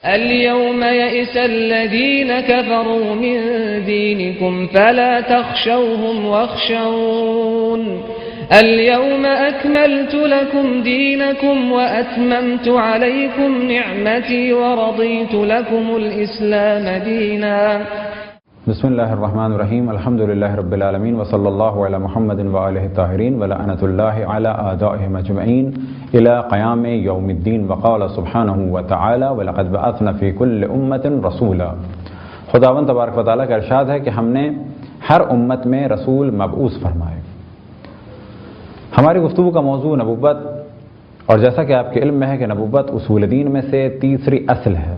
اليوم يئس الذين كفروا من دينكم فلا تخشوهم واخشون اليوم أكملت لكم دينكم وأتممت عليكم نعمتي ورضيت لكم الإسلام دينا. بسم اللہ الرحمن الرحیم. الحمد للہ رب العالمین وصلی اللہ علی محمد وآلہ الطاہرین ولعنۃ اللہ علی اعدائہم اجمعین الی قیام یوم الدین. وقال سبحانہ وتعالی ولقد بعثنا فی کل امۃ رسولا. خداوند تبارک و تعالیٰ کا ارشاد ہے کہ ہم نے ہر امت میں رسول مبعوث فرمائے. ہماری گفتگو کا موضوع نبوت، اور جیسا کہ آپ کے علم میں ہے کہ نبوت اصول دین میں سے تیسری اصل ہے،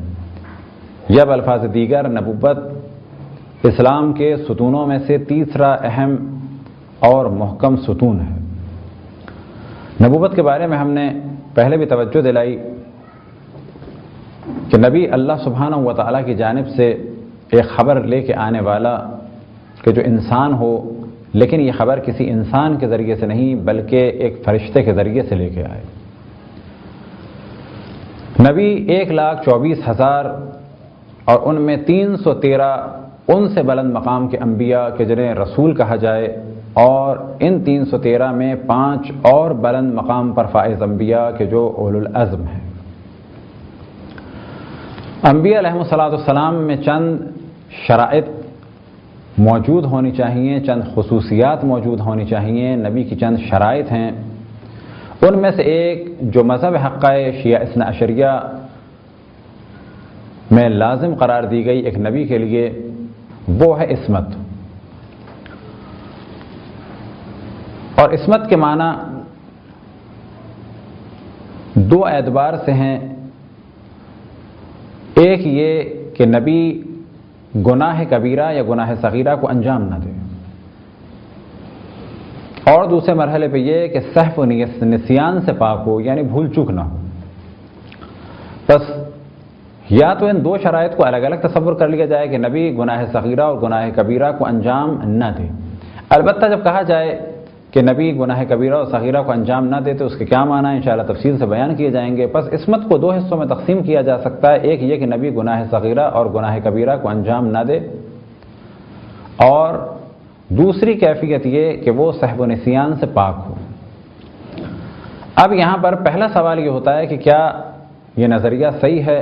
یا بالفاظ دیگر نبوت اسلام کے ستونوں میں سے تیسرا اہم اور محکم ستون ہے. نبوت کے بارے میں ہم نے پہلے بھی توجہ دلائی کہ نبی اللہ سبحانہ و تعالیٰ کی جانب سے ایک خبر لے کے آنے والا کہ جو انسان ہو، لیکن یہ خبر کسی انسان کے ذریعے سے نہیں بلکہ ایک فرشتے کے ذریعے سے لے کے آئے. نبی 1,24,000 اور ان میں 313 ان سے بلند مقام کے انبیاء کہ جنہیں رسول کہا جائے، اور ان 313 میں 5 اور بلند مقام پر فائز انبیاء کہ جو اولو العزم ہیں. انبیاء علیہم السلام میں چند شرائط موجود ہونی چاہیے، چند خصوصیات موجود ہونی چاہیے. نبی کی چند شرائط ہیں. ان میں سے ایک جو مذہب حقہ شیعہ اثنا عشریہ میں لازم قرار دی گئی ایک نبی کے لیے، وہ ہے عصمت. اور عصمت کے معنی دو اعتبار سے ہیں. ایک یہ کہ نبی گناہ کبیرہ یا گناہ صغیرہ کو انجام نہ دے، اور دوسرے مرحلے پہ یہ کہ سہو و نسیان سے پاک ہو، یعنی بھول چوک نہ ہو. بس یا تو ان دو شرائط کو الگ الگ تصور کر لیا جائے کہ نبی گناہ صغیرہ اور گناہ کبیرہ کو انجام نہ دے. البتہ جب کہا جائے کہ نبی گناہ کبیرہ اور صغیرہ کو انجام نہ دے تو اس کے کیا معنی ہیں انشاءاللہ تفصیل سے بیان کیے جائیں گے. پس عصمت کو دو حصوں میں تقسیم کیا جا سکتا ہے. ایک یہ کہ نبی گناہ صغیرہ اور گناہ کبیرہ کو انجام نہ دے، اور دوسری کیفیت یہ کہ وہ سہو و نسیان سے پاک ہو. اب یہاں پر پہلا سوال یہ ہوتا ہے کہ کیا یہ نظریہ صحیح ہے؟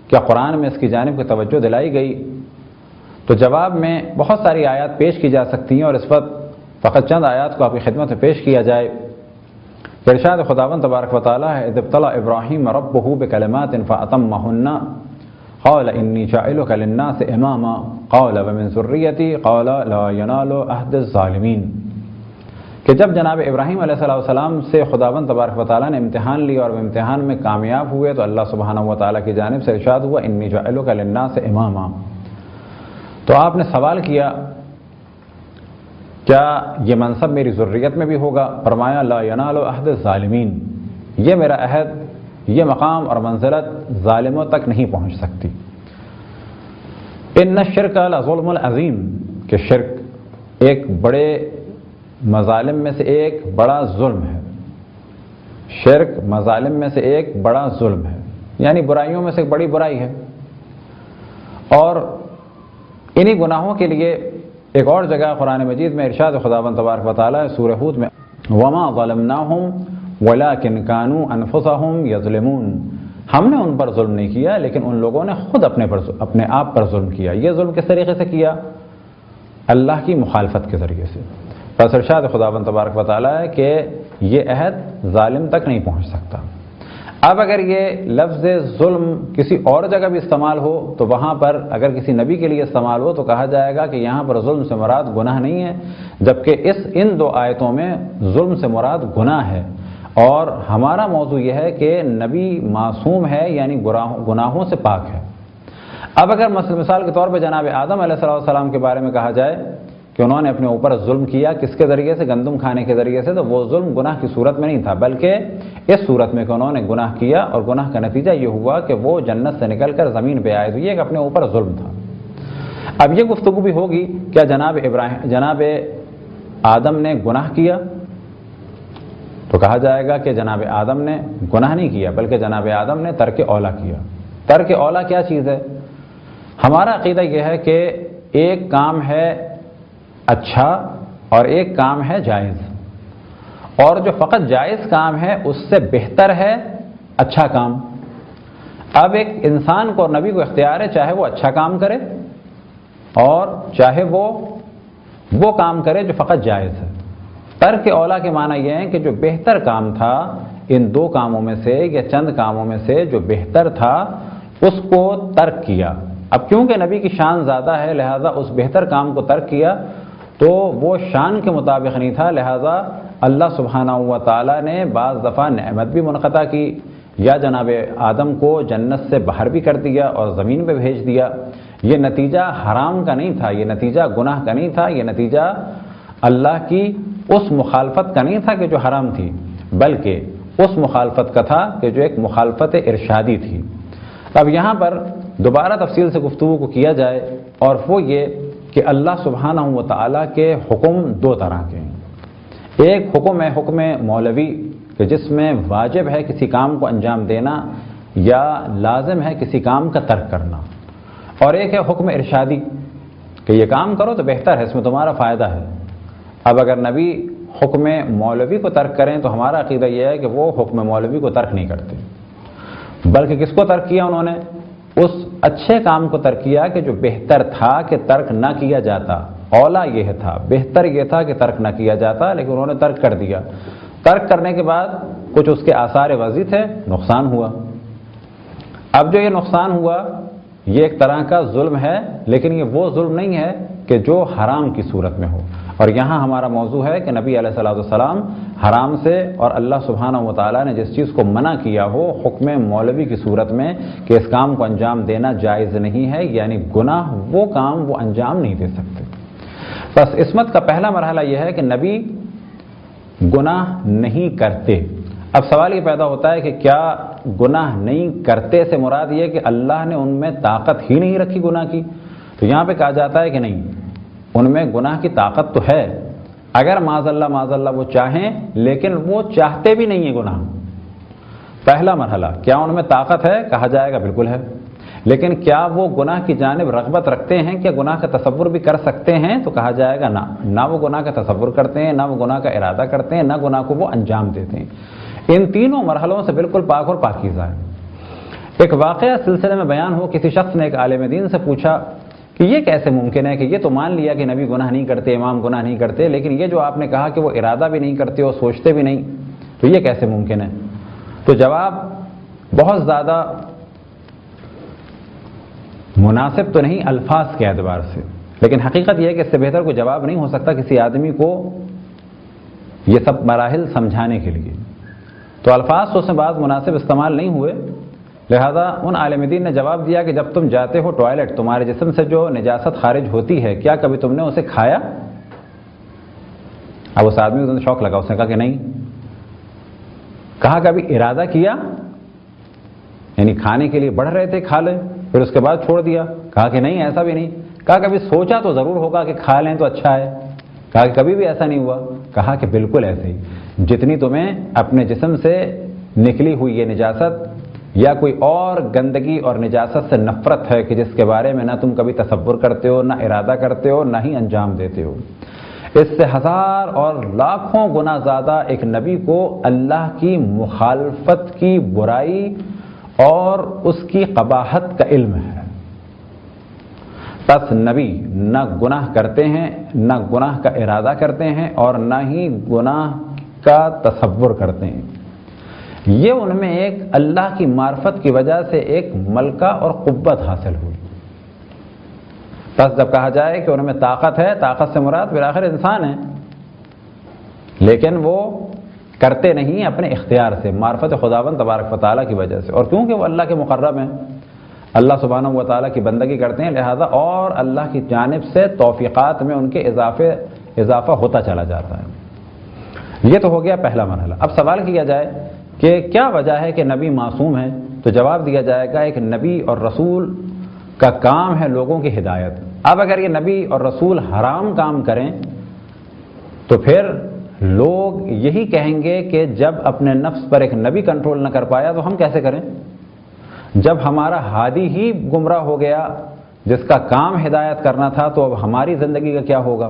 کیا قرآن میں اس کی جانب کو توجہ دلائی گئی؟ تو جواب میں بہت ساری آیات پیش کی جا سکتی ہیں، اور اس وقت فقط چند آیات کو آپ کی خدمت میں پیش کیا جائے. ارشاد خداوند تبارک و تعالیٰ ہے اذ ابتلى ابراہیم ربہ بکلمات فاتمہن قال انی جاعلک للناس اماما قال ومن ذریتی قال لا ینال عہد الظالمین. کہ جب جناب ابراہیم علیہ السلام سے خداوند تبارک و تعالیٰ نے امتحان لیا اور وہ امتحان میں کامیاب ہوئے تو اللہ سبحانہ و تعالیٰ کی جانب سے ارشاد ہوا انی جاعلک للناس اماما. تو آپ نے سوال کیا کیا یہ منصب میری ذریت میں بھی ہوگا؟ فرمایا لا ینال عہد الظالمین، یہ میرا عہد، یہ مقام اور منزلت ظالموں تک نہیں پہنچ سکتی. ان الشرک لظلم عظیم، کہ شرک ایک بڑے مظالم میں سے ایک بڑا ظلم ہے. شرک مظالم میں سے ایک بڑا ظلم ہے، یعنی برائیوں میں سے ایک بڑی برائی ہے. اور انہی گناہوں کے لیے ایک اور جگہ قرآن مجید میں ارشاد خداوند تبارک و تعالیٰ سورہ ہود میں وما ظلمناہم ولکن کانوا انفسہم یظلمون، ہم نے ان پر ظلم نہیں کیا لیکن ان لوگوں نے خود اپنے آپ پر ظلم کیا. یہ ظلم کس طریقے سے کیا؟ اللہ کی مخالفت کے ذریعے سے. پس ارشاد خداوند تبارک و تعالیٰ ہے کہ یہ عہد ظالم تک نہیں پہنچ سکتا. اب اگر یہ لفظ ظلم کسی اور جگہ بھی استعمال ہو تو وہاں پر اگر کسی نبی کے لیے استعمال ہو تو کہا جائے گا کہ یہاں پر ظلم سے مراد گناہ نہیں ہے، جبکہ ان دو آیتوں میں ظلم سے مراد گناہ ہے. اور ہمارا موضوع یہ ہے کہ نبی معصوم ہے، یعنی گناہوں سے پاک ہے. اب اگر مثال کے طور پہ جناب آدم علیہ السلام کے بارے میں کہا جائے کہ انہوں نے اپنے اوپر ظلم کیا کس کے ذریعے سے؟ گندم کھانے کے ذریعے سے. تو وہ ظلم گناہ کی صورت میں نہیں تھا، بلکہ اس صورت میں کہ انہوں نے گناہ کیا اور گناہ کا نتیجہ یہ ہوا کہ وہ جنت سے نکل کر زمین پہ آئے. تو یہ اپنے اوپر ظلم تھا. اب یہ گفتگو بھی ہوگی کیا جناب آدم نے گناہ کیا؟ تو کہا جائے گا کہ جناب آدم نے گناہ نہیں کیا بلکہ جناب آدم نے ترک اولا کیا. ترک اولا کیا چیز ہے؟ ہمارا عقیدہ یہ ہے کہ ایک کام ہے اچھا اور ایک کام ہے جائز، اور جو فقط جائز کام ہے اس سے بہتر ہے اچھا کام۔ اب ایک انسان کو اور نبی کو اختیار ہے، چاہے وہ اچھا کام کرے اور چاہے وہ کام کرے جو فقط جائز ہے۔ ترک اولا کے معنی یہ ہے کہ جو بہتر کام تھا ان دو کاموں میں سے یا چند کاموں میں سے جو بہتر تھا اس کو ترک کیا۔ اب کیونکہ نبی کی شان زیادہ ہے لہذا اس بہتر کام کو ترک کیا، تو وہ شان کے مطابق نہیں تھا، لہذا اللہ سبحانہ و تعالیٰ نے بعض دفعہ نعمت بھی منقطع کی، یا جناب آدم کو جنت سے باہر بھی کر دیا اور زمین پہ بھیج دیا۔ یہ نتیجہ حرام کا نہیں تھا، یہ نتیجہ گناہ کا نہیں تھا، یہ نتیجہ اللہ کی اس مخالفت کا نہیں تھا کہ جو حرام تھی، بلکہ اس مخالفت کا تھا کہ جو ایک مخالفت ارشادی تھی۔ اب یہاں پر دوبارہ تفصیل سے گفتگو کو کیا جائے، اور وہ یہ کہ اللہ سبحانہ و تعالیٰ کے حکم دو طرح کے ہیں۔ ایک حکم ہے حکم مولوی کہ جس میں واجب ہے کسی کام کو انجام دینا یا لازم ہے کسی کام کا ترک کرنا، اور ایک ہے حکم ارشادی کہ یہ کام کرو تو بہتر ہے، اس میں تمہارا فائدہ ہے۔ اب اگر نبی حکم مولوی کو ترک کریں تو ہمارا عقیدہ یہ ہے کہ وہ حکم مولوی کو ترک نہیں کرتے، بلکہ کس کو ترک کیا؟ انہوں نے اس اچھے کام کو ترک کیا کہ جو بہتر تھا کہ ترک نہ کیا جاتا، اولا یہ تھا، بہتر یہ تھا کہ ترک نہ کیا جاتا، لیکن انہوں نے ترک کر دیا۔ ترک کرنے کے بعد کچھ اس کے آثار وضع تھے، نقصان ہوا۔ اب جو یہ نقصان ہوا یہ ایک طرح کا ظلم ہے، لیکن یہ وہ ظلم نہیں ہے کہ جو حرام کی صورت میں ہو، اور یہاں ہمارا موضوع ہے کہ نبی علیہ الصلوۃ والسلام حرام سے اور اللہ سبحانہ و تعالیٰ نے جس چیز کو منع کیا ہو حکم مولوی کی صورت میں کہ اس کام کو انجام دینا جائز نہیں ہے، یعنی گناہ وہ کام وہ انجام نہیں دے سکتے۔ بس عصمت کا پہلا مرحلہ یہ ہے کہ نبی گناہ نہیں کرتے۔ اب سوال یہ پیدا ہوتا ہے کہ کیا گناہ نہیں کرتے سے مراد یہ کہ اللہ نے ان میں طاقت ہی نہیں رکھی گناہ کی؟ تو یہاں پہ کہا جاتا ہے کہ نہیں، ان میں گناہ کی طاقت تو ہے، اگر معاذ اللہ وہ چاہیں، لیکن وہ چاہتے بھی نہیں ہیں گناہ۔ پہلا مرحلہ، کیا ان میں طاقت ہے؟ کہا جائے گا بالکل ہے، لیکن کیا وہ گناہ کی جانب رغبت رکھتے ہیں، کیا گناہ کا تصور بھی کر سکتے ہیں؟ تو کہا جائے گا نہ وہ گناہ کا تصور کرتے ہیں، نہ وہ گناہ کا ارادہ کرتے ہیں، نہ گناہ کو وہ انجام دیتے ہیں۔ ان تینوں مرحلوں سے بالکل پاک اور پاکیزہ ہے۔ ایک واقعہ سلسلے میں بیان ہو، کسی شخص نے ایک عالم دین سے پوچھا کہ یہ کیسے ممکن ہے کہ یہ تو مان لیا کہ نبی گناہ نہیں کرتے، امام گناہ نہیں کرتے، لیکن یہ جو آپ نے کہا کہ وہ ارادہ بھی نہیں کرتے اور سوچتے بھی نہیں، تو یہ کیسے ممکن ہے؟ تو جواب بہت زیادہ مناسب تو نہیں الفاظ کے اعتبار سے، لیکن حقیقت یہ ہے کہ اس سے بہتر کوئی جواب نہیں ہو سکتا کسی آدمی کو یہ سب مراحل سمجھانے کے لیے۔ تو الفاظ تو اس میں بعض مناسب استعمال نہیں ہوئے، لہذا ان عالم دین نے جواب دیا کہ جب تم جاتے ہو ٹوائلٹ، تمہارے جسم سے جو نجاست خارج ہوتی ہے، کیا کبھی تم نے اسے کھایا؟ اب اس آدمی کو شوق لگا، اس نے کہا کہ نہیں۔ کہا کبھی ارادہ کیا؟ یعنی کھانے کے لیے بڑھ رہے تھے، کھا لیں، پھر اس کے بعد چھوڑ دیا؟ کہا کہ نہیں، ایسا بھی نہیں۔ کہا کبھی سوچا تو ضرور ہوگا کہ کھا لیں تو اچھا ہے؟ کہا کہ کبھی بھی ایسا نہیں ہوا۔ کہا کہ بالکل ایسے ہی، جتنی تمہیں اپنے جسم سے نکلی ہوئی یہ نجاست یا کوئی اور گندگی اور نجاست سے نفرت ہے کہ جس کے بارے میں نہ تم کبھی تصور کرتے ہو، نہ ارادہ کرتے ہو، نہ ہی انجام دیتے ہو، اس سے ہزار اور لاکھوں گنا زیادہ ایک نبی کو اللہ کی مخالفت کی برائی اور اس کی قباحت کا علم ہے۔ پس نبی نہ گناہ کرتے ہیں، نہ گناہ کا ارادہ کرتے ہیں، اور نہ ہی گناہ کا تصور کرتے ہیں۔ یہ ان میں ایک اللہ کی معرفت کی وجہ سے ایک ملکہ اور قوت حاصل ہوئی۔ بس جب کہا جائے کہ ان میں طاقت ہے، طاقت سے مراد بالآخر انسان ہے، لیکن وہ کرتے نہیں اپنے اختیار سے، معرفت خداوند تبارک و تعالیٰ کی وجہ سے، اور کیونکہ وہ اللہ کے مقرب ہیں، اللہ سبحانہ و تعالیٰ کی بندگی کرتے ہیں، لہذا اور اللہ کی جانب سے توفیقات میں ان کے اضافہ ہوتا چلا جاتا ہے۔ یہ تو ہو گیا پہلا مرحلہ۔ اب سوال کیا جائے کہ کیا وجہ ہے کہ نبی معصوم ہیں، تو جواب دیا جائے گا ایک نبی اور رسول کا کام ہے لوگوں کی ہدایت۔ اب اگر یہ نبی اور رسول حرام کام کریں تو پھر لوگ یہی کہیں گے کہ جب اپنے نفس پر ایک نبی کنٹرول نہ کر پایا تو ہم کیسے کریں؟ جب ہمارا ہادی ہی گمراہ ہو گیا جس کا کام ہدایت کرنا تھا تو اب ہماری زندگی کا کیا ہوگا؟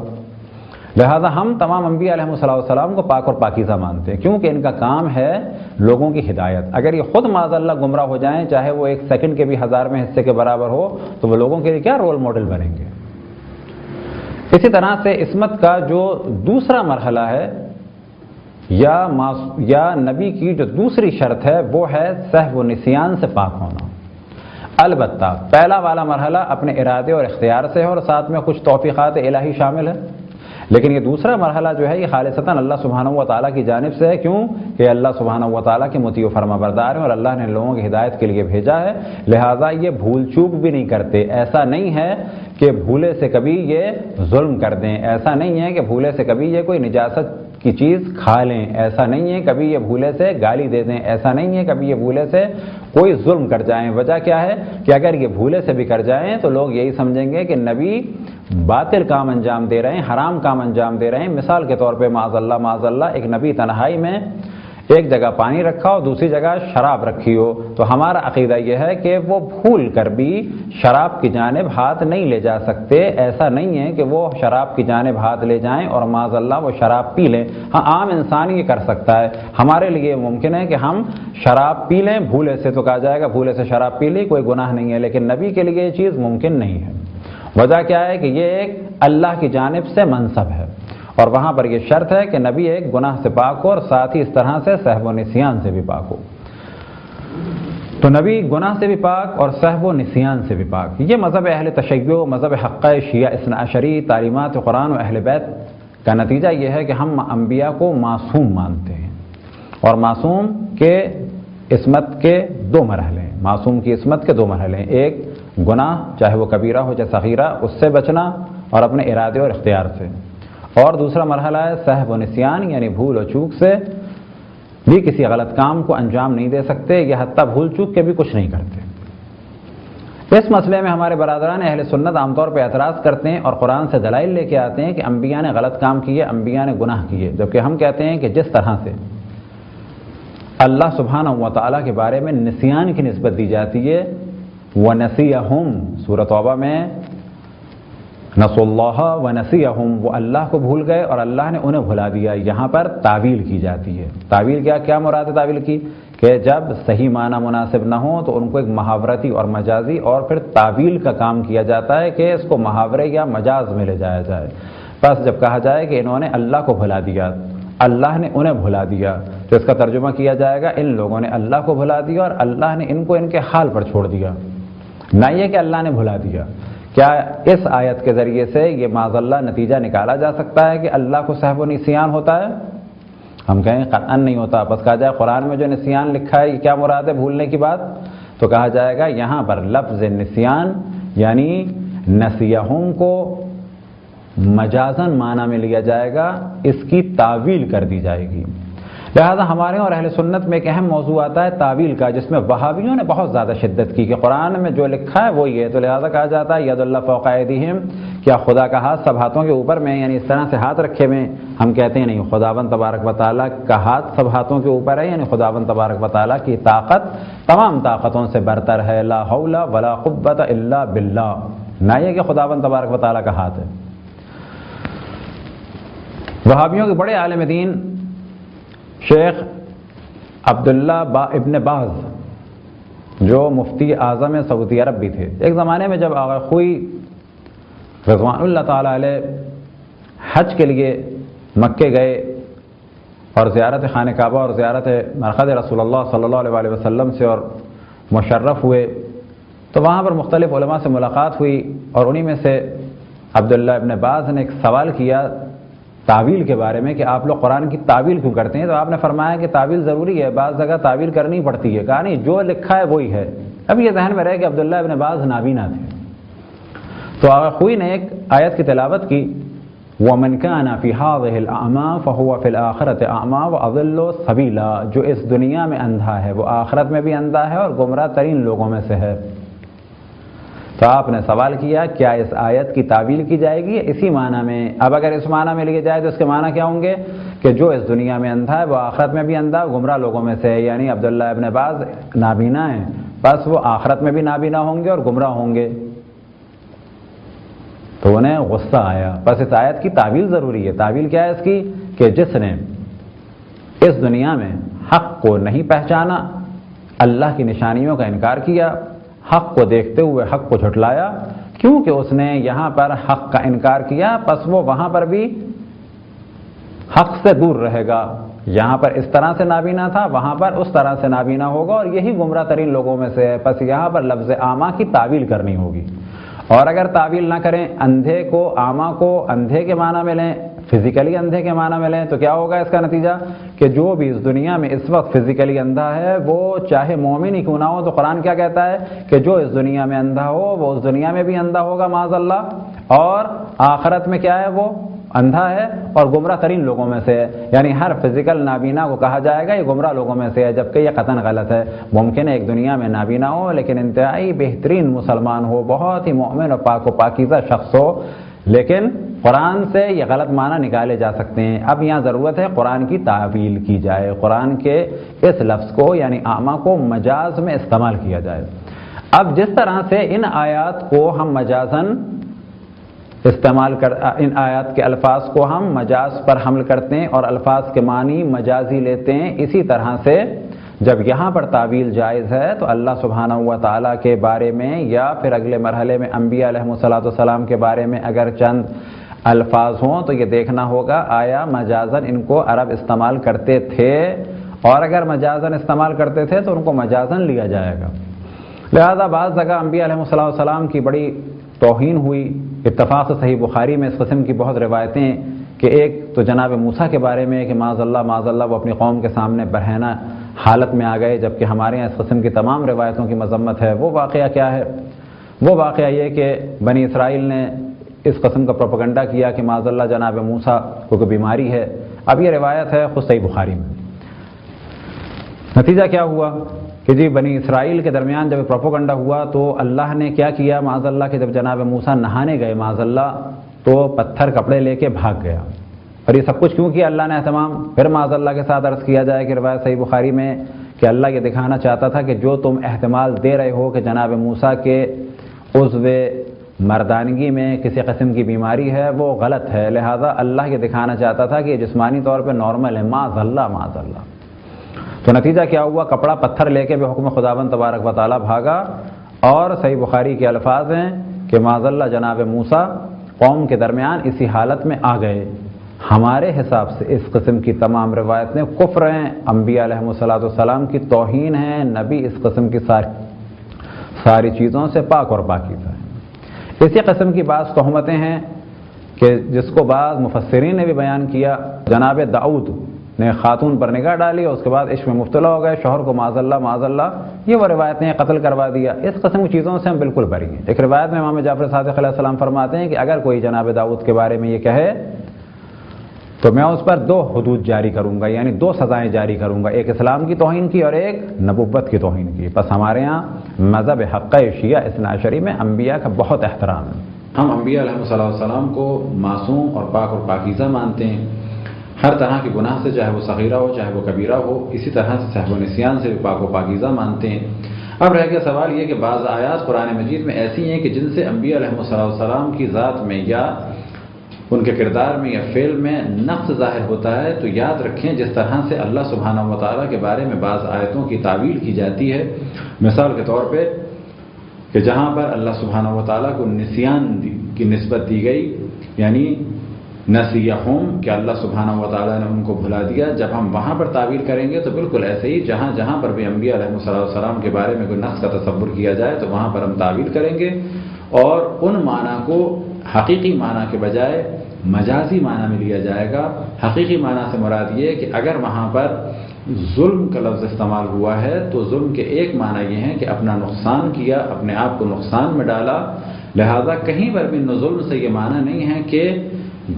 لہذا ہم تمام انبیاء علیہ السلام کو پاک اور پاکیزہ مانتے ہیں، کیونکہ ان کا کام ہے لوگوں کی ہدایت۔ اگر یہ خود معاذ اللہ گمراہ ہو جائیں، چاہے وہ ایک سیکنڈ کے بھی 1000ویں حصے کے برابر ہو، تو وہ لوگوں کے لیے کیا رول ماڈل بنیں گے؟ اسی طرح سے عصمت کا جو دوسرا مرحلہ ہے یا نبی کی جو دوسری شرط ہے وہ ہے سہو و نسیان سے پاک ہونا۔ البتہ پہلا والا مرحلہ اپنے ارادے اور اختیار سے ہے اور ساتھ میں کچھ توفیقات الہی شامل ہے، لیکن یہ دوسرا مرحلہ جو ہے یہ خالصتاً اللہ سبحانہ و تعالیٰ کی جانب سے ہے۔ کیوں کہ اللہ سبحانہ و تعالیٰ کے مطیع و فرما بردار ہیں اور اللہ نے لوگوں کی ہدایت کے لیے بھیجا ہے، لہٰذا یہ بھول چوک بھی نہیں کرتے۔ ایسا نہیں ہے کہ بھولے سے کبھی یہ ظلم کر دیں، ایسا نہیں ہے کہ بھولے سے کبھی یہ کوئی نجاست کی چیز کھا لیں، ایسا نہیں ہے کبھی یہ بھولے سے گالی دے دیں، ایسا نہیں ہے کبھی یہ بھولے سے کوئی ظلم کر جائیں۔ وجہ کیا ہے کہ اگر یہ بھولے سے بھی کر جائیں تو لوگ یہی سمجھیں گے کہ نبی باطل کام انجام دے رہے ہیں، حرام کام انجام دے رہے ہیں۔ مثال کے طور پہ معاذ اللہ ایک نبی تنہائی میں ایک جگہ پانی رکھا ہو، دوسری جگہ شراب رکھی ہو، تو ہمارا عقیدہ یہ ہے کہ وہ بھول کر بھی شراب کی جانب ہاتھ نہیں لے جا سکتے۔ ایسا نہیں ہے کہ وہ شراب کی جانب ہاتھ لے جائیں اور معاذ اللہ وہ شراب پی لیں۔ ہاں عام انسان یہ کر سکتا ہے، ہمارے لیے ممکن ہے کہ ہم شراب پی لیں بھولے سے، تو کہا جائے گا بھولے سے شراب پی لی کوئی گناہ نہیں ہے، لیکن نبی کے لیے یہ چیز ممکن نہیں ہے۔ وجہ کیا ہے کہ یہ ایک اللہ کی جانب سے منصب ہے اور وہاں پر یہ شرط ہے کہ نبی ایک گناہ سے پاک ہو اور ساتھ ہی اس طرح سے سہو و نسیان سے بھی پاک ہو۔ تو نبی گناہ سے بھی پاک اور سہو و نسیان سے بھی پاک۔ یہ مذہب اہل تشیع، مذہب حقہ شیعہ اثنا عشری، تعلیمات قرآن و اہل بیت کا نتیجہ یہ ہے کہ ہم انبیاء کو معصوم مانتے ہیں، اور معصوم کے عصمت کے دو مرحلے ہیں، معصوم کی عصمت کے دو مرحلے ہیں، ایک گناہ چاہے وہ کبیرہ ہو چاہے صغیرہ اس سے بچنا اور اپنے ارادے اور اختیار سے، اور دوسرا مرحلہ ہے سہو و نسیان، یعنی بھول و چوک سے بھی کسی غلط کام کو انجام نہیں دے سکتے، یا حتیٰ بھول چوک کے بھی کچھ نہیں کرتے۔ اس مسئلے میں ہمارے برادران اہل سنت عام طور پہ اعتراض کرتے ہیں اور قرآن سے دلائل لے کے آتے ہیں کہ انبیاء نے غلط کام کیے، انبیاء نے گناہ کیے، جبکہ ہم کہتے ہیں کہ جس طرح سے اللہ سبحانہ و تعالیٰ کے بارے میں نسیان کی نسبت دی جاتی ہے، وَنَسِيَهُمْ سورۃ توبہ میں نسوا اللہ ونسیہم، وہ اللہ کو بھول گئے اور اللہ نے انہیں بھلا دیا، یہاں پر تعویل کی جاتی ہے۔ تعویل کیا مراد ہے تعویل کی؟ کہ جب صحیح معنی مناسب نہ ہو تو ان کو ایک محاورتی اور مجازی اور پھر تعویل کا کام کیا جاتا ہے کہ اس کو محاورے یا مجاز میں لے جایا جائے۔ بس جب کہا جائے کہ انہوں نے اللہ کو بھلا دیا، اللہ نے انہیں بھلا دیا، تو اس کا ترجمہ کیا جائے گا ان لوگوں نے اللہ کو بھلا دیا اور اللہ نے ان کو ان کے حال پر چھوڑ دیا، نہ یہ کہ اللہ نے بھلا دیا۔ کیا اس آیت کے ذریعے سے یہ معاذ اللہ نتیجہ نکالا جا سکتا ہے کہ اللہ کو سہو و نسیان ہوتا ہے؟ ہم کہیں قطعاً نہیں ہوتا۔ بس کہا جائے قرآن میں جو نسیان لکھا ہے یہ کیا مراد ہے بھولنے کی بات؟ تو کہا جائے گا یہاں پر لفظ نسیان یعنی نسیہم کو مجازن معنی میں لیا جائے گا، اس کی تعویل کر دی جائے گی۔ لہذا ہمارے اور اہل سنت میں ایک اہم موضوع آتا ہے تعویل کا، جس میں وہابیوں نے بہت زیادہ شدت کی کہ قرآن میں جو لکھا ہے وہی ہے، تو لہذا کہا جاتا ہے ید اللہ فوق ایدیہم، کیا خدا کا ہاتھ سب ہاتھوں کے اوپر میں، یعنی اس طرح سے ہاتھ رکھے ہوئے؟ ہم کہتے ہیں نہیں، خداوند تبارک و تعالیٰ کا ہاتھ سب ہاتھوں کے اوپر ہے، یعنی خداوند تبارک و تعالیٰ کی طاقت تمام طاقتوں سے برتر ہے، لا حول ولا قوت الا باللہ، نہ یہ کہ خداوند تبارک و تعالیٰ کا ہاتھ ہے۔ وہابیوں کے بڑے عالم دین شیخ عبداللہ ابن باز جو مفتی اعظم سعودی عرب بھی تھے، ایک زمانے میں جب آغا خوئی رضوان اللہ تعالیٰ علیہ حج کے لیے مکے گئے اور زیارت خانہ کعبہ اور زیارت مرقد رسول اللہ صلی اللہ علیہ وسلم سے اور مشرف ہوئے، تو وہاں پر مختلف علماء سے ملاقات ہوئی اور انہی میں سے عبداللہ ابن باز نے ایک سوال کیا تعویل کے بارے میں کہ آپ لوگ قرآن کی تعویل کیوں کرتے ہیں؟ تو آپ نے فرمایا کہ تعویل ضروری ہے، بعض جگہ تعویل کرنی پڑتی ہے۔ کہا نہیں، جو لکھا ہے وہی ہے۔ اب یہ ذہن میں رہے کہ عبداللہ ابن باز نابینا تھے، تو آغا خوئی نے ایک آیت کی تلاوت کی، وَمَنْ كَانَ فِي هَٰذِهِ الْأَعْمَىٰ فَهُوَ فِي الْآخِرَةِ أَعْمَىٰ وَأَضَلُّ سَبِيلًا، جو اس دنیا میں اندھا ہے وہ آخرت میں بھی اندھا ہے اور گمراہ ترین لوگوں میں سے ہے۔ تو آپ نے سوال کیا کیا اس آیت کی تعویل کی جائے گی اسی معنی میں؟ اب اگر اس معنی میں لیے جائے تو اس کے معنی کیا ہوں گے کہ جو اس دنیا میں اندھا ہے وہ آخرت میں بھی اندھا گمراہ لوگوں میں سے ہے، یعنی عبداللہ ابن باز نابینا ہیں بس وہ آخرت میں بھی نابینا ہوں گے اور گمراہ ہوں گے۔ تو انہیں غصہ آیا۔ بس اس آیت کی تعویل ضروری ہے۔ تعویل کیا ہے اس کی؟ کہ جس نے اس دنیا میں حق کو نہیں پہچانا، اللہ کی نشانیوں کا انکار کیا، حق کو دیکھتے ہوئے حق کو جھٹلایا، کیونکہ اس نے یہاں پر حق کا انکار کیا، پس وہ وہاں پر بھی حق سے دور رہے گا۔ یہاں پر اس طرح سے نابینا تھا، وہاں پر اس طرح سے نابینا ہوگا، اور یہی گمراہ ترین لوگوں میں سے ہے۔ پس یہاں پر لفظ اعمیٰ کی تعویل کرنی ہوگی، اور اگر تعویل نہ کریں، اندھے کو، اعمیٰ کو اندھے کے معنی میں لیں، فزیکلی اندھے کے معنی میں لیں، تو کیا ہوگا اس کا نتیجہ؟ کہ جو بھی اس دنیا میں اس وقت فزیکلی اندھا ہے وہ چاہے مومن ہی کیوں نہ ہو، تو قرآن کیا کہتا ہے کہ جو اس دنیا میں اندھا ہو وہ اس دنیا میں بھی اندھا ہوگا معاذ اللہ، اور آخرت میں کیا ہے؟ وہ اندھا ہے اور گمراہ ترین لوگوں میں سے ہے۔ یعنی ہر فزیکل نابینا کو کہا جائے گا یہ گمراہ لوگوں میں سے ہے، جبکہ یہ قطعاً غلط ہے۔ ممکن ہے ایک دنیا میں نابینا ہو لیکن انتہائی بہترین مسلمان ہو، بہت ہی مومن و پاک و پاکیزہ شخص ہو، لیکن قرآن سے یہ غلط معنی نکالے جا سکتے ہیں۔ اب یہاں ضرورت ہے قرآن کی تعویل کی جائے، قرآن کے اس لفظ کو یعنی اعمیٰ کو مجاز میں استعمال کیا جائے۔ اب جس طرح سے ان آیات کو ہم مجازاً ان آیات کے الفاظ کو ہم مجاز پر حمل کرتے ہیں اور الفاظ کے معنی مجازی لیتے ہیں، اسی طرح سے جب یہاں پر تعویل جائز ہے تو اللہ سبحانہ و تعالیٰ کے بارے میں یا پھر اگلے مرحلے میں انبیاء علیہم السلام کے بارے میں اگر چند الفاظ ہوں تو یہ دیکھنا ہوگا آیا مجازاً ان کو عرب استعمال کرتے تھے، اور اگر مجازاً استعمال کرتے تھے تو ان کو مجازاً لیا جائے گا۔ لہذا بعض جگہ انبیاء علیہم السلام کی بڑی توہین ہوئی۔ اتفاق سے صحیح بخاری میں اس قسم کی بہت روایتیں ہیں کہ ایک تو جناب موسیٰ کے بارے میں کہ معاذ اللہ وہ اپنی قوم کے سامنے برہنہ حالت میں آ گئے، جبکہ ہمارے یہاں اس قسم کی تمام روایتوں کی مذمت ہے۔ وہ واقعہ کیا ہے؟ وہ واقعہ یہ کہ بنی اسرائیل نے اس قسم کا پروپیگنڈا کیا کہ معاذ اللہ جناب موسیٰ کو کوئی بیماری ہے۔ اب یہ روایت ہے خود صحیح بخاری میں۔ نتیجہ کیا ہوا کہ جی بنی اسرائیل کے درمیان جب پروپیگنڈا ہوا تو اللہ نے کیا کیا معاذ اللہ کہ جب جناب موسیٰ نہانے گئے معاذ اللہ تو پتھر کپڑے لے کے بھاگ گیا۔ اور یہ سب کچھ کیوں کیا اللہ نے اہتمام؟ پھر معاذ اللہ کے ساتھ عرض کیا جائے کہ روایت صحیح بخاری میں کہ اللہ یہ دکھانا چاہتا تھا کہ جو تم احتمال دے رہے ہو کہ جناب موسیٰ کے عضو مردانگی میں کسی قسم کی بیماری ہے وہ غلط ہے، لہذا اللہ یہ دکھانا چاہتا تھا کہ یہ جسمانی طور پہ نارمل ہے، معاذ اللہ معاذ اللہ۔ تو نتیجہ کیا ہوا؟ کپڑا پتھر لے کے بے حکم خداوند تبارک و تعالیٰ بھاگا، اور صحیح بخاری کے الفاظ ہیں کہ معاذ اللہ جناب موسیٰ قوم کے درمیان اسی حالت میں آ گئے۔ ہمارے حساب سے اس قسم کی تمام روایتیں کفر ہیں، انبیاء علیہم السلام کی توہین ہیں، نبی اس قسم کی ساری چیزوں سے پاک اور پاکیزہ ہیں۔ اسی قسم کی بعض تہمتیں ہیں کہ جس کو بعض مفسرین نے بھی بیان کیا۔ جناب داؤد نے خاتون پر نگاہ ڈالی اور اس کے بعد عشق میں مبتلا ہو گئے، شوہر کو معاذ اللہ یہ وہ روایتیں قتل کروا دیا۔ اس قسم کی چیزوں سے ہم بالکل بری ہیں۔ ایک روایت میں امام جعفر صادق علیہ السلام فرماتے ہیں کہ اگر کوئی جناب داؤد کے بارے میں یہ کہے تو میں اس پر 2 حدود جاری کروں گا، یعنی 2 سزائیں جاری کروں گا، ایک اسلام کی توہین کی اور ایک نبوت کی توہین کی۔ بس ہمارے ہاں مذہب حقہ شیعہ اثنا عشری میں انبیاء کا بہت احترام ہے۔ ہم انبیاء علیہ السلام کو معصوم اور پاک اور پاکیزہ مانتے ہیں، ہر طرح کے گناہ سے، چاہے وہ صغیرہ ہو چاہے وہ کبیرہ ہو، اسی طرح سے سہو و نسیان سے بھی پاک و پاکیزہ مانتے ہیں۔ اب رہ گیا سوال یہ کہ بعض آیات قرآن مجید میں ایسی ہیں کہ جن سے انبیاء علیہ السلام کی ذات میں یا ان کے کردار میں یا فعل میں نقص ظاہر ہوتا ہے، تو یاد رکھیں جس طرح سے اللہ سبحانہ و تعالیٰ کے بارے میں بعض آیتوں کی تعویل کی جاتی ہے، مثال کے طور پہ کہ جہاں پر اللہ سبحانہ و تعالیٰ کو نسیان کی نسبت دی گئی، یعنی نسیہم کہ اللہ سبحانہ و تعالیٰ نے ان کو بھلا دیا، جب ہم وہاں پر تعویل کریں گے تو بالکل ایسے ہی جہاں جہاں پر بھی انبیاء علیہ السلام کے بارے میں کوئی نقص کا تصور کیا جائے تو وہاں پر ہم تعویل کریں گے، اور ان معنی کو حقیقی معنی کے بجائے مجازی معنی میں لیا جائے گا۔ حقیقی معنی سے مراد یہ کہ اگر وہاں پر ظلم کا لفظ استعمال ہوا ہے تو ظلم کے ایک معنی یہ ہے کہ اپنا نقصان کیا، اپنے آپ کو نقصان میں ڈالا، لہذا کہیں پر بھی ظلم سے یہ معنی نہیں ہے کہ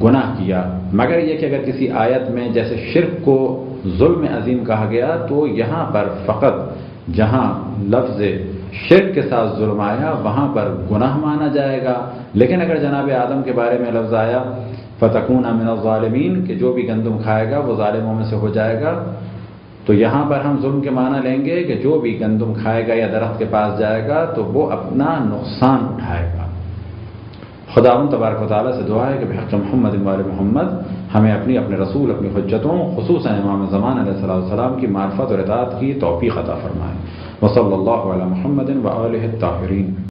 گناہ کیا، مگر یہ کہ اگر کسی آیت میں جیسے شرک کو ظلم عظیم کہا گیا تو یہاں پر فقط جہاں لفظ شرک کے ساتھ ظلم آیا وہاں پر گناہ مانا جائے گا، لیکن اگر جناب آدم کے بارے میں لفظ آیا فَتَكُونَ مِنَ الظَّالِمِينَ کہ جو بھی گندم کھائے گا وہ ظالموں میں سے ہو جائے گا، تو یہاں پر ہم ظلم کے معنی لیں گے کہ جو بھی گندم کھائے گا یا درخت کے پاس جائے گا تو وہ اپنا نقصان اٹھائے گا۔ خداوند تبارک و تعالیٰ سے دعا ہے کہ بحق محمد وآل محمد ہمیں اپنے رسول، اپنی حجتوں، خصوصاً امام زمان علیہ السلام کی معرفت اور اطاعت کی توفیق عطا فرمائے۔ وصلی اللہ علی محمد وآلہ الطاہرین۔